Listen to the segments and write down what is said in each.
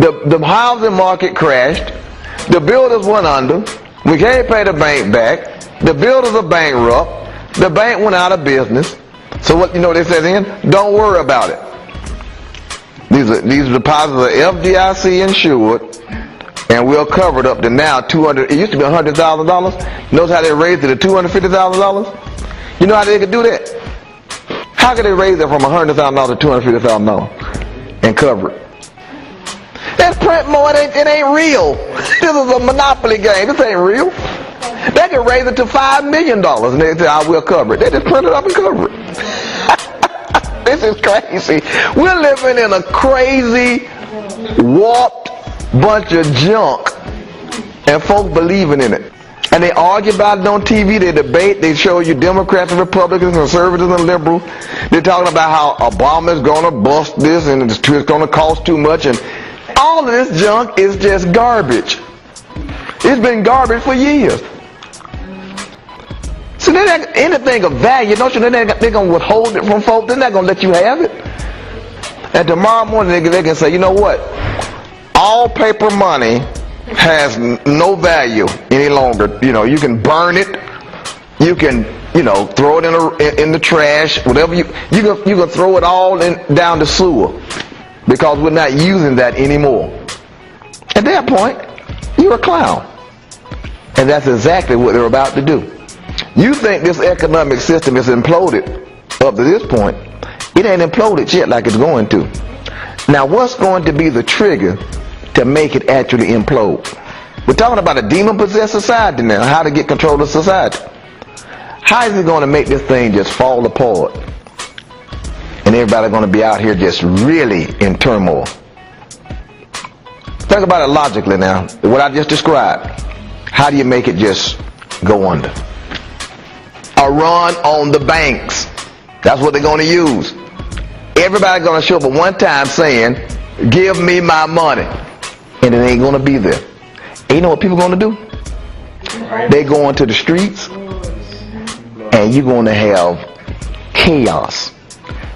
The housing market crashed. The builders went under. We can't pay the bank back. The builders are bankrupt. The bank went out of business. So what they said then? Don't worry about it. These deposits are FDIC insured, and we'll cover it up to now $200. It used to be $100,000. Notice how they raised it to $250,000. You know how they could do that? How could they raise it from $100,000 to $250,000 and cover it? That's print more. It ain't real. This is a monopoly game. This ain't real. They could raise it to $5 million, and they say, "I will cover it." They just print it up and cover it. This is crazy. We're living in a crazy, warped bunch of junk, and folks believing in it. And they argue about it on TV. They debate. They show you Democrats and Republicans, conservatives and liberals. They're talking about how Obama's going to bust this and it's going to cost too much. And all of this junk is just garbage. It's been garbage for years. So they're not anything of value. Don't you know they're going to withhold it from folks? They're not going to let you have it. And tomorrow morning they can say, you know what? All paper money has no value any longer. You can burn it. You can, throw it in the trash. Whatever you can throw it all down the sewer, because we're not using that anymore. At that point, you're a clown. And that's exactly what they're about to do. You think this economic system is imploded up to this point. It ain't imploded yet like it's going to. Now, what's going to be the trigger to make it actually implode? We're talking about a demon-possessed society now, how to get control of society. How is it going to make this thing just fall apart? And everybody going to be out here just really in turmoil. Think about it logically now. What I just described. How do you make it just go under? A run on the banks. That's what they're going to use. Everybody's going to show up at one time saying, "Give me my money." And it ain't going to be there. And you know what people are going to do? They go into the streets, and you're going to have chaos.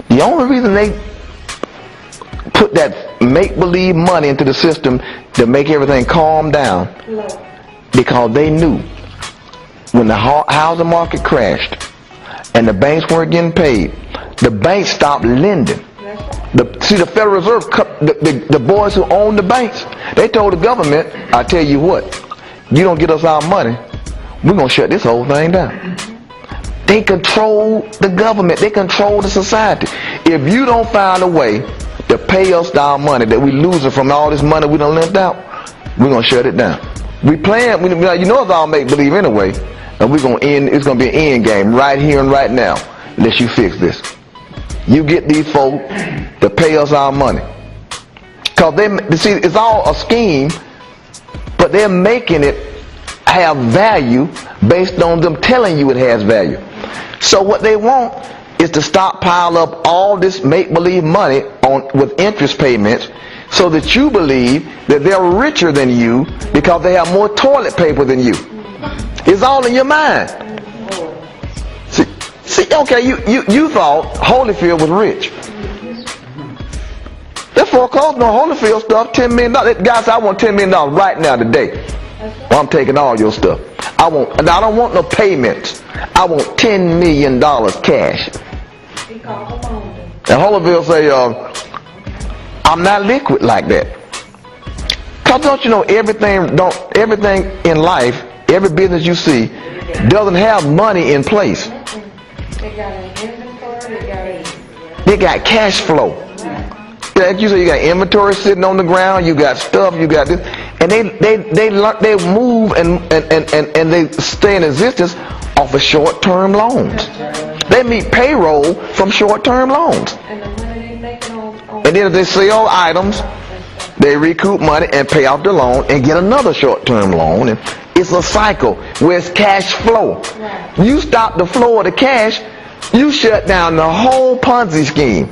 The only reason they put that make-believe money into the system to make everything calm down, because they knew when the housing market crashed and the banks weren't getting paid, the banks stopped lending. The Federal Reserve, the boys who own the banks, they told the government, "I tell you what, you don't get us our money, we're going to shut this whole thing down." They control the government. They control the society. If you don't find a way to pay us our money that we losing from all this money we done lent out, we're going to shut it down. It's all make-believe anyway, and it's going to be an end game right here and right now unless you fix this. You get these folk to pay us our money. Because it's all a scheme, but they're making it have value based on them telling you it has value. So what they want is to stockpile up all this make-believe money with interest payments, so that you believe that they're richer than you because they have more toilet paper than you. It's all in your mind. See, okay, you thought Holyfield was rich. They're foreclosing on Holyfield stuff, $10 million. Guys, I want $10 million right now today. I'm taking all your stuff. I don't want no payments. I want $10 million cash. And Holyfield say, "I'm not liquid like that." Cause don't you know everything in life, every business you see, doesn't have money in place. They got cash flow. Like you say, you got inventory sitting on the ground, you got stuff, you got this, and they move and they stay in existence off of short-term loans. They meet payroll from short-term loans. And then if they sell items, they recoup money and pay off the loan and get another short-term loan. And it's a cycle where it's cash flow. You stop the flow of the cash, you shut down the whole Ponzi scheme.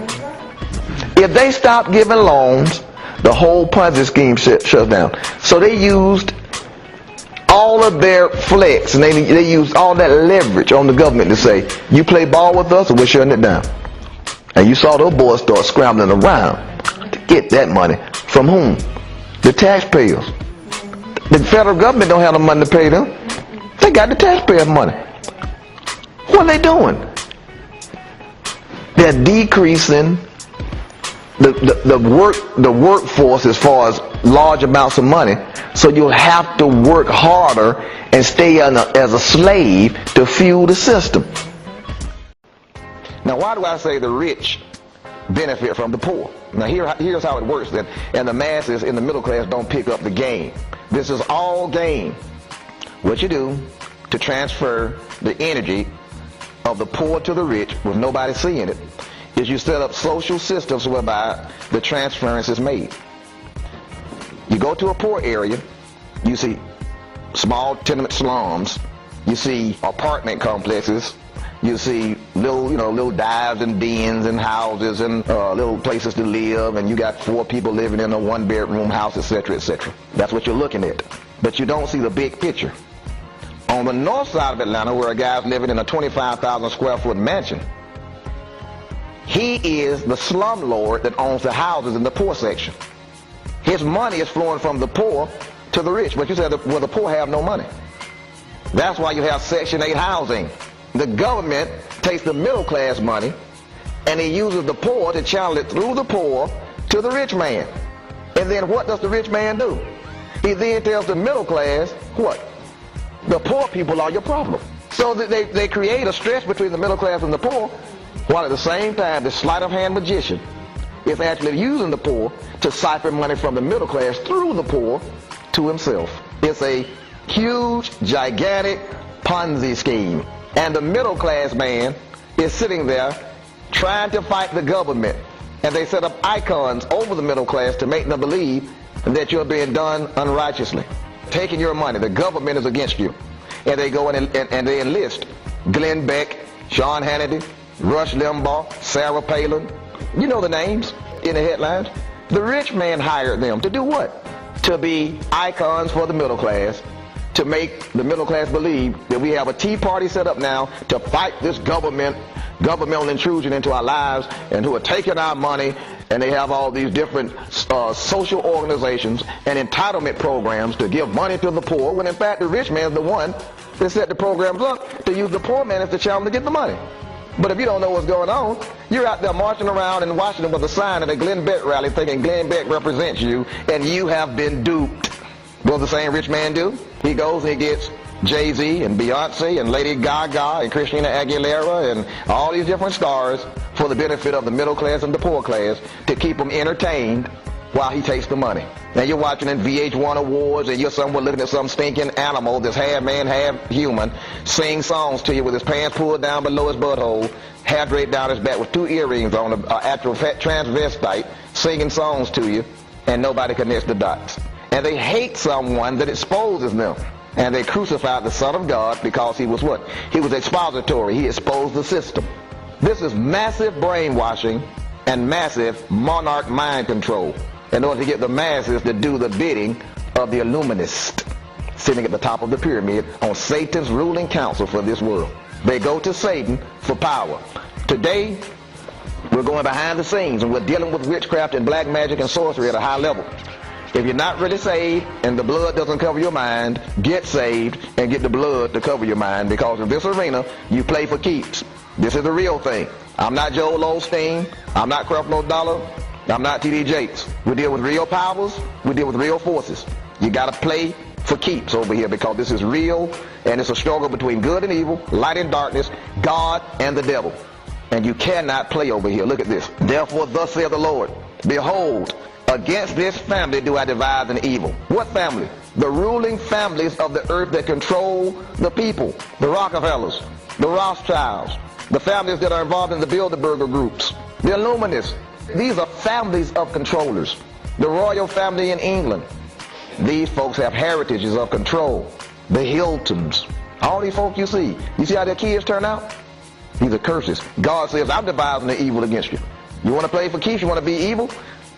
If they stop giving loans, the whole Ponzi scheme shuts down. So they used all of their flex, and they used all that leverage on the government to say, "You play ball with us or we're shutting it down." And you saw those boys start scrambling around to get that money. From whom? The taxpayers. The federal government don't have the money to pay them. They got the taxpayers' money. What are they doing? They're decreasing the workforce as far as large amounts of money, so you'll have to work harder and stay as a slave to fuel the system. Now, why do I say the rich benefit from the poor? Now, here's how it works then, and the masses in the middle class don't pick up the game. This is all game. What you do to transfer the energy of the poor to the rich with nobody seeing it is you set up social systems whereby the transference is made. You go to a poor area, you see small tenement slums, you see apartment complexes, you see little dives and dens and houses and little places to live, and you got 4 people living in a 1-bedroom house, etc., etc. That's what you're looking at. But you don't see the big picture. On the north side of Atlanta, where a guy's living in a 25,000 square foot mansion, he is the slumlord that owns the houses in the poor section. His money is flowing from the poor to the rich, but you said well, the poor have no money. That's why you have Section 8 housing. The government takes the middle class money and he uses the poor to channel it through the poor to the rich man. And then what does the rich man do? He then tells the middle class, what? The poor people are your problem. So that they create a stretch between the middle class and the poor, while at the same time the sleight of hand magician is actually using the poor to siphon money from the middle class through the poor to himself. It's a huge, gigantic Ponzi scheme. And the middle class man is sitting there trying to fight the government. And they set up icons over the middle class to make them believe that you're being done unrighteously. Taking your money, the government is against you. And they go in and they enlist Glenn Beck, Sean Hannity, Rush Limbaugh, Sarah Palin. You know the names in the headlines. The rich man hired them to do what? To be icons for the middle class, to make the middle class believe that we have a tea party set up now to fight this governmental intrusion into our lives, and who are taking our money, and they have all these different social organizations and entitlement programs to give money to the poor, when in fact the rich man is the one that set the programs up to use the poor man as the channel to get the money. But if you don't know what's going on, you're out there marching around in Washington with a sign at a Glenn Beck rally thinking Glenn Beck represents you, and you have been duped. What does the same rich man do? He goes and he gets Jay-Z and Beyonce and Lady Gaga and Christina Aguilera and all these different stars for the benefit of the middle class and the poor class, to keep them entertained while he takes the money. And you're watching in VH1 Awards, and you're somewhere looking at some stinking animal that's half man, half human, sing songs to you with his pants pulled down below his butthole, hair draped down his back with 2 earrings on, an actual transvestite, singing songs to you, and nobody connects the dots. And they hate someone that exposes them. And they crucified the Son of God because he was what? He was expository. He exposed the system. This is massive brainwashing and massive monarch mind control in order to get the masses to do the bidding of the Illuminist sitting at the top of the pyramid on Satan's ruling council for this world. They go to Satan for power. Today, we're going behind the scenes, and we're dealing with witchcraft and black magic and sorcery at a high level. If you're not really saved and the blood doesn't cover your mind, get saved and get the blood to cover your mind, because in this arena, you play for keeps. This is the real thing. I'm not Joel Osteen. I'm not Creflo Dollar. I'm not T.D. Jakes. We deal with real powers. We deal with real forces. You got to play for keeps over here, because this is real, and it's a struggle between good and evil, light and darkness, God and the devil. And you cannot play over here. Look at this. Therefore, thus saith the Lord, behold, against this family do I devise an evil. What family? The ruling families of the earth that control the people. The Rockefellers, the Rothschilds, the families that are involved in the Bilderberger groups, the Illuminists. These are families of controllers. The royal family in England. These folks have heritages of control. The Hiltons. All these folks you see how their kids turn out? These are curses. God says, I'm devising the evil against you. You want to play for keeps? You want to be evil?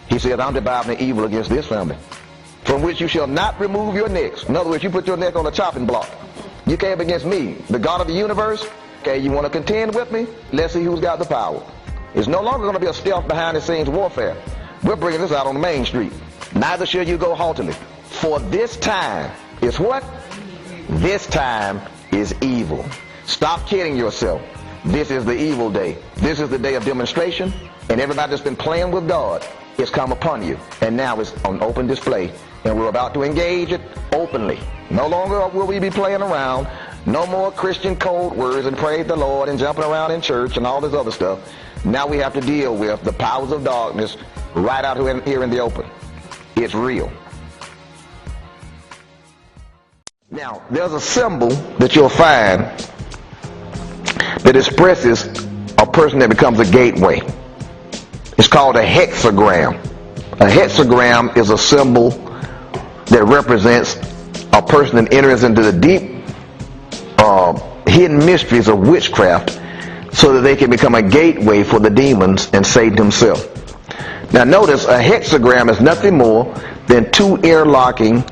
He says, I'm devising the evil against this family, from which you shall not remove your necks. In other words, you put your neck on a chopping block. You came against me, the God of the universe. Okay, you want to contend with me? Let's see who's got the power. It's no longer going to be a stealth behind the scenes warfare. We're bringing this out on the main street. neither shall you go haughtily. For this time is what? This time is evil. Stop kidding yourself. This is the evil day. This is the day of demonstration, and everybody that's been playing with God has come upon you. And now it's on open display, and we're about to engage it openly. No longer will we be playing around. No more Christian code words and praise the Lord and jumping around in church and all this other stuff. Now we have to deal with the powers of darkness right out here in the open. It's real. Now, there's a symbol that you'll find that expresses a person that becomes a gateway. It's called a hexagram. A hexagram is a symbol that represents a person that enters into the deep hidden mysteries of witchcraft so that they can become a gateway for the demons and Satan himself. Now notice, a hexagram is nothing more than two interlocking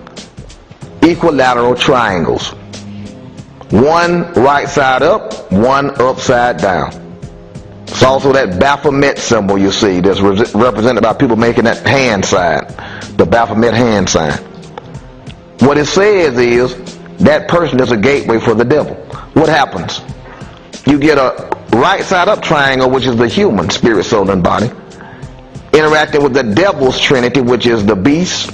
equilateral triangles. One right side up, one upside down. It's also that Baphomet symbol you see that's represented by people making that hand sign, the Baphomet hand sign. What it says is that person is a gateway for the devil. What happens? You get a right side up triangle, which is the human spirit, soul, and body, interacting with the devil's trinity, which is the beast,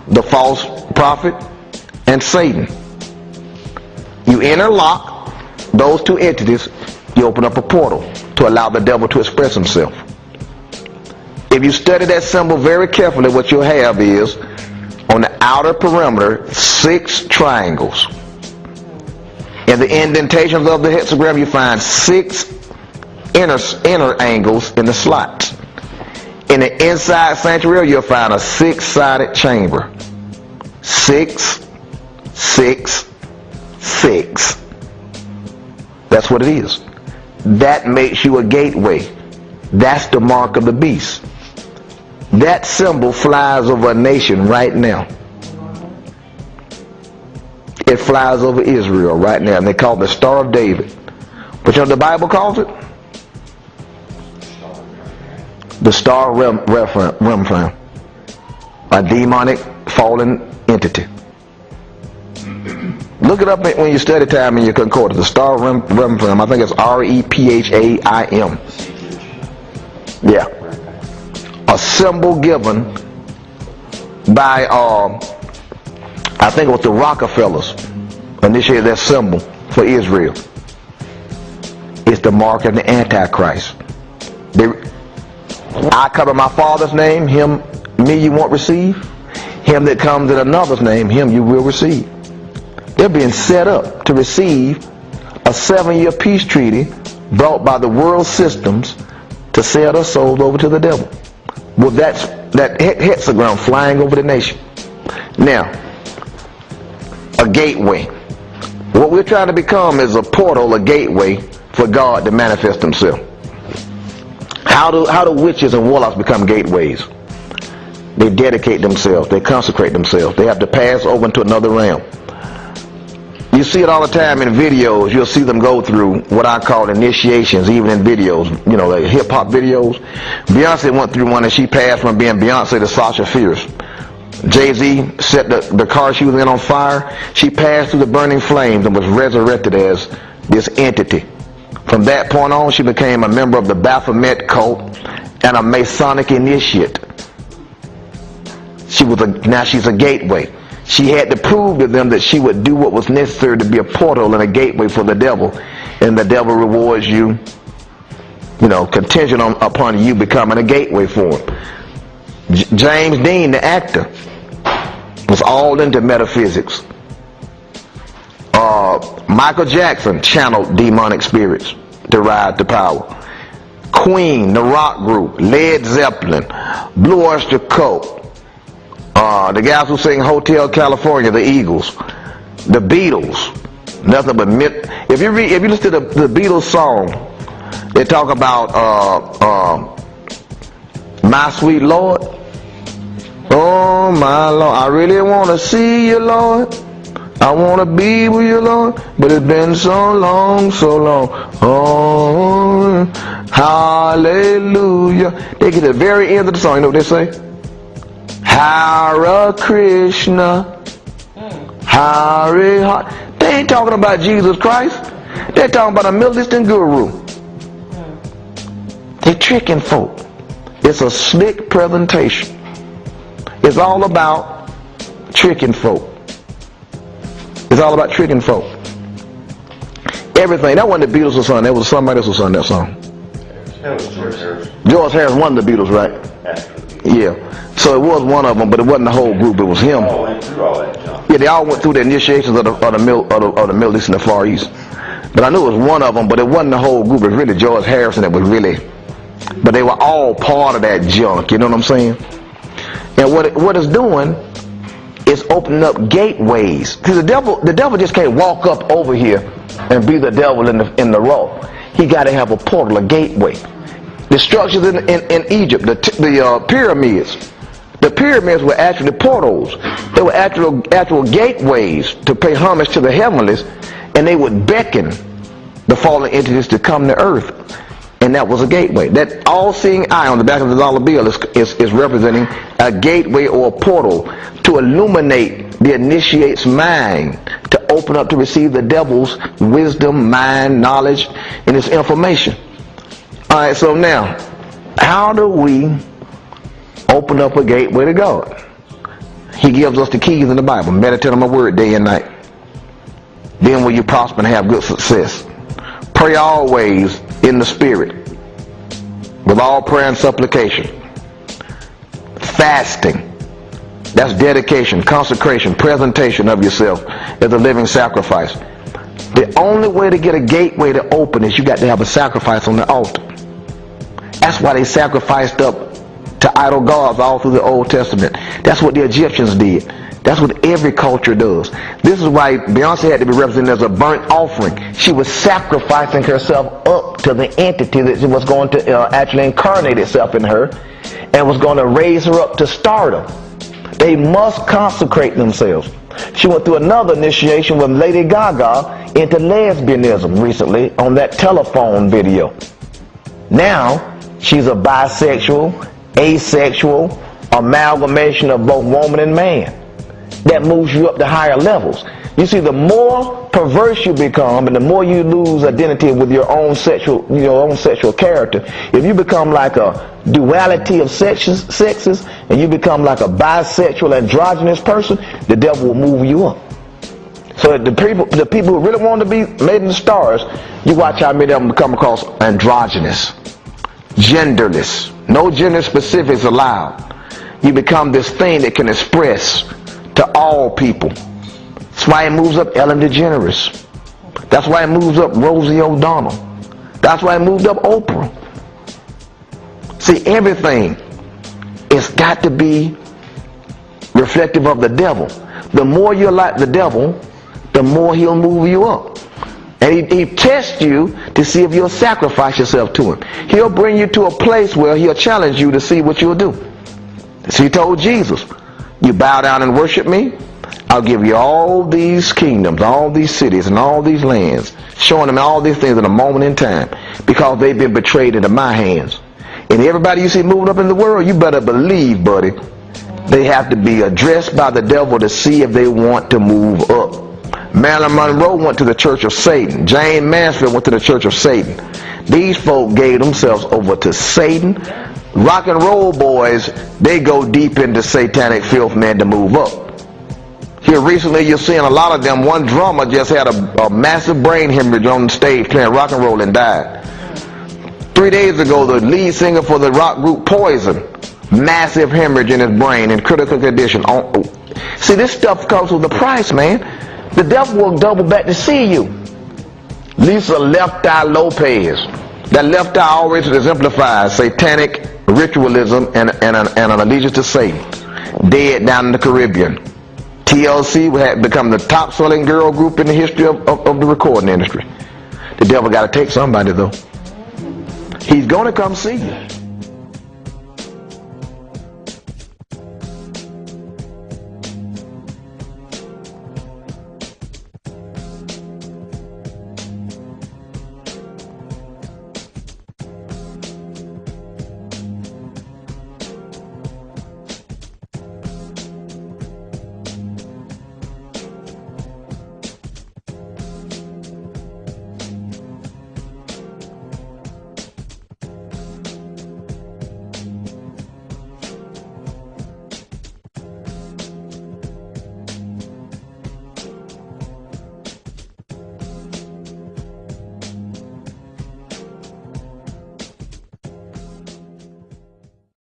the false prophet, and Satan. You interlock those two entities, you open up a portal to allow the devil to express himself. If you study that symbol very carefully, what you'll have is, on the outer perimeter, 6 triangles. In the indentations of the hexagram, you find 6 inner angles in the slots. In the inside sanctuary, you'll find a 6-sided chamber. 6, 6, 6. That's what it is. That makes you a gateway. That's the mark of the beast. That symbol flies over a nation right now. It flies over Israel right now, and they call it the Star of David. But you know what the Bible calls it? The Star of Remphan, a demonic fallen entity. Look it up when you study time in your concordance. The Star of Remphan. I think it's R-E-P-H-A-I-M. Yeah. A symbol given by, I think it was the Rockefellers, initiated that symbol for Israel. It's the mark of the Antichrist. I come in my Father's name, me you won't receive. Him that comes in another's name, him you will receive. They're being set up to receive a 7-year peace treaty brought by the world systems to sell their souls over to the devil. Well, that's that hexagram flying over the nation. Now, a gateway. What we're trying to become is a portal, a gateway for God to manifest himself. How do witches and warlocks become gateways? They dedicate themselves, they consecrate themselves, they have to pass over into another realm. You see it all the time in videos. You'll see them go through what I call initiations, even in videos, you know, like hip-hop videos. Beyonce went through one and she passed from being Beyonce to Sasha Fierce. Jay-Z set the car she was in on fire. She passed through the burning flames and was resurrected as this entity. From that point on, she became a member of the Baphomet cult and a Masonic initiate. Now she's a gateway. She had to prove to them that she would do what was necessary to be a portal and a gateway for the devil. And the devil rewards you, contingent upon you becoming a gateway for him. James Dean, the actor, was all into metaphysics. Michael Jackson channeled demonic spirits to ride to power. Queen, the rock group, Led Zeppelin, Blue Oyster Cult, the guys who sing Hotel California, the Eagles, the Beatles, nothing but myth. If you listen to the Beatles song, they talk about My Sweet Lord. Oh my Lord, I really want to see you, Lord. I want to be with you, Lord, but it's been so long, so long. Oh, hallelujah. They get to the very end of the song, you know what they say? Hare Krishna, Hare Hare. They ain't talking about Jesus Christ. They're talking about a Middle Eastern guru. They're tricking folk. It's a slick presentation. It's all about tricking folk. It's all about tricking folk. Everything. That wasn't the Beatles' song. That was somebody else's song, that song. That was George Harrison. George Harrison wasn't the Beatles, right? Yeah. So it was one of them, but it wasn't the whole group. It was him. They all went through all that junk. Yeah, they all went through the initiations of the Middle East and the Far East. But I knew it was one of them, but it wasn't the whole group. It was really George Harrison that was really. But they were all part of that junk. You know what I'm saying? And what it's doing is opening up gateways. See, the devil just can't walk up over here and be the devil in the raw. He got to have a portal, a gateway. The structures in Egypt, the pyramids. The pyramids were actually portals. They were actual gateways to pay homage to the heavenlies, and they would beckon the fallen entities to come to earth. And that was a gateway. That all-seeing eye on the back of the dollar bill is representing a gateway or a portal to illuminate the initiate's mind, to open up to receive the devil's wisdom, mind, knowledge, and his information. Alright, so now, how do we open up a gateway to God? He gives us the keys in the Bible. Meditate on my word day and night. Then will you prosper and have good success. Pray always in the Spirit, with all prayer and supplication. Fasting, that's dedication, consecration, presentation of yourself as a living sacrifice. The only way to get a gateway to open is you got to have a sacrifice on the altar. That's why they sacrificed up to idol gods all through the Old Testament. That's what the Egyptians did. That's what every culture does. This is why Beyonce had to be represented as a burnt offering. She was sacrificing herself up to the entity that was going to actually incarnate itself in her and was going to raise her up to stardom. They must consecrate themselves. She went through another initiation with Lady Gaga into lesbianism recently on that telephone video. Now she's a bisexual, asexual amalgamation of both woman and man. That moves you up to higher levels. You see, the more perverse you become and the more you lose identity with your own sexual character, if you become like a duality of sexes and you become like a bisexual androgynous person, the devil will move you up. So the people who really want to be made in the stars, you watch how many of them come across androgynous, genderless, no gender specifics allowed. You become this thing that can express to all people. That's why it moves up Ellen DeGeneres. That's why it moves up Rosie O'Donnell. That's why it moved up Oprah. See, everything it's got to be reflective of the devil. The more you're like the devil, the more he'll move you up. And he tests you to see if you'll sacrifice yourself to him. He'll bring you to a place where he'll challenge you to see what you'll do. So he told Jesus, you bow down and worship me, I'll give you all these kingdoms, all these cities, and all these lands, showing them all these things in a moment in time, because they've been betrayed into my hands. And everybody you see moving up in the world, you better believe, buddy, they have to be addressed by the devil to see if they want to move up. Marilyn Monroe went to the Church of Satan. Jane Mansfield went to the Church of Satan. These folk gave themselves over to Satan. Rock and roll boys, they go deep into satanic filth, man, to move up. Here recently you're seeing a lot of them. One drummer just had a massive brain hemorrhage on the stage playing rock and roll and died. 3 days ago, the lead singer for the rock group Poison, massive hemorrhage in his brain in critical condition. See, this stuff comes with a price, man. The devil will double back to see you. Lisa Left Eye Lopez. That left eye always exemplifies satanic ritualism and an allegiance to Satan. Dead down in the Caribbean. TLC had become the top selling girl group in the history of the recording industry. The devil got to take somebody, though. He's going to come see you.